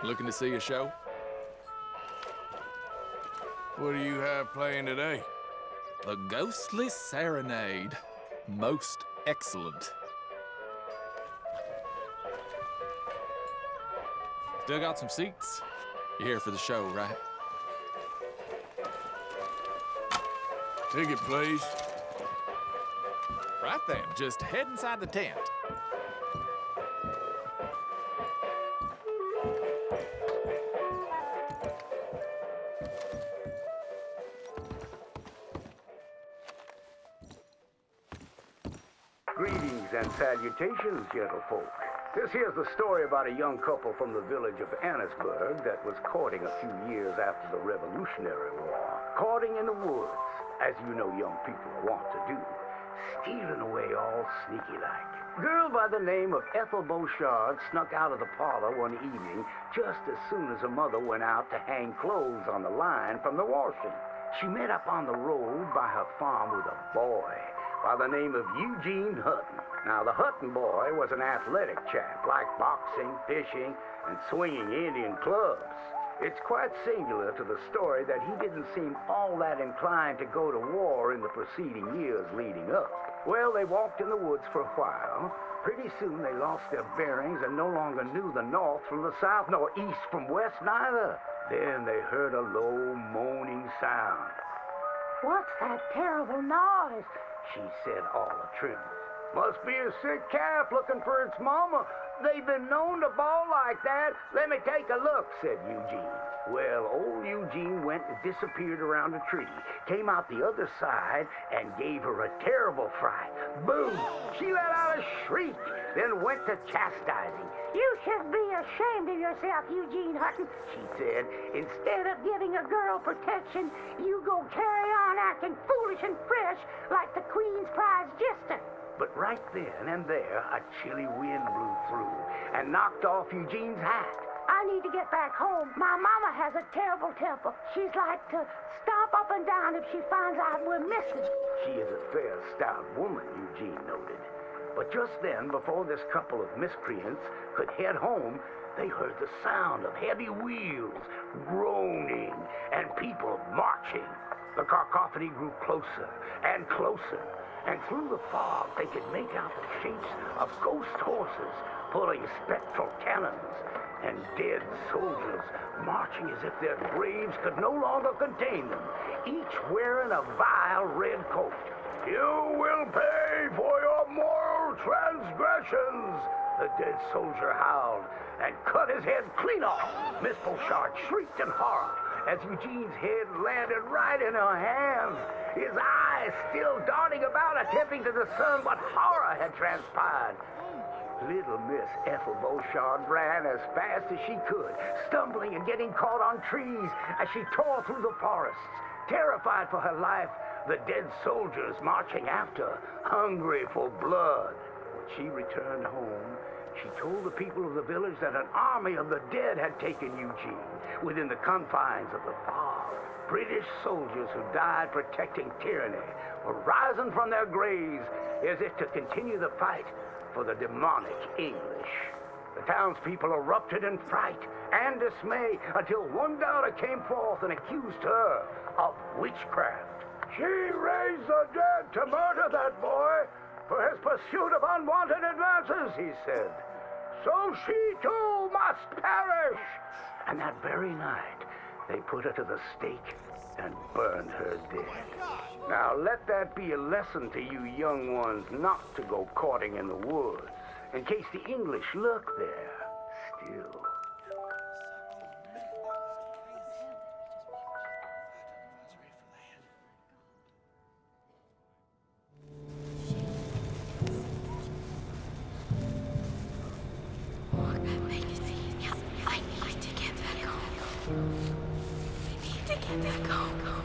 Looking to see a show? What do you have playing today? The Ghostly Serenade. Most excellent. Still got some seats? You're here for the show, right? Ticket, please. Right then, just head inside the tent. Greetings and salutations, gentlefolk. This here's the story about a young couple from the village of Annisburg that was courting a few years after the Revolutionary War. Courting in the woods, as you know young people want to do. Stealing away all sneaky-like. Girl by the name of Ethel Beauchard snuck out of the parlor one evening just as soon as her mother went out to hang clothes on the line from the washing. She met up on the road by her farm with a boy by the name of Eugene Hutton. Now, the Hutton boy was an athletic chap, liked boxing, fishing, and swinging Indian clubs. It's quite singular to the story that he didn't seem all that inclined to go to war in the preceding years leading up. Well, they walked in the woods for a while. Pretty soon they lost their bearings and no longer knew the north from the south, nor east from west neither. Then they heard a low moaning sound. What's that terrible noise? She said all a-trim. Must be a sick calf looking for its mama. They've been known to bawl like that. Let me take a look, said Eugene. Well, old Eugene went and disappeared around a tree, came out the other side, and gave her a terrible fright. Boom! She let out a shriek, then went to chastising. You should be ashamed of yourself, Eugene Hutton, She said, Instead of giving a girl protection, you go carry on acting foolish and fresh like the Queen's prize jester. But right then and there, a chilly wind blew through and knocked off Eugene's hat. I need to get back home. My mama has a terrible temper. She's like to stomp up and down if she finds out we're missing. She is a fair, stout woman, Eugene noted. But just then, before this couple of miscreants could head home, they heard the sound of heavy wheels, groaning, and people marching. The cacophony grew closer and closer, and through the fog they could make out the shapes of ghost horses pulling spectral cannons, and dead soldiers marching as if their graves could no longer contain them, each wearing a vile red coat. You will pay for your moral transgressions, the dead soldier howled, and cut his head clean off. Miss Beauchard shrieked in horror as Eugene's head landed right in her hands, his eyes still darting about, attempting to discern what horror had transpired. Little Miss Ethel Beauchard ran as fast as she could, stumbling and getting caught on trees as she tore through the forests, terrified for her life, the dead soldiers marching after, hungry for blood. When she returned home, she told the people of the village that an army of the dead had taken Eugene within the confines of the fog. British soldiers who died protecting tyranny were rising from their graves as if to continue the fight for the demonic English. The townspeople erupted in fright and dismay until one daughter came forth and accused her of witchcraft. She raised the dead to murder that boy for his pursuit of unwanted advances, he said. So she too must perish. And that very night, they put her to the stake and burned her dead. Now let that be a lesson to you young ones not to go courting in the woods, in case the English lurk there still. I need to get back home.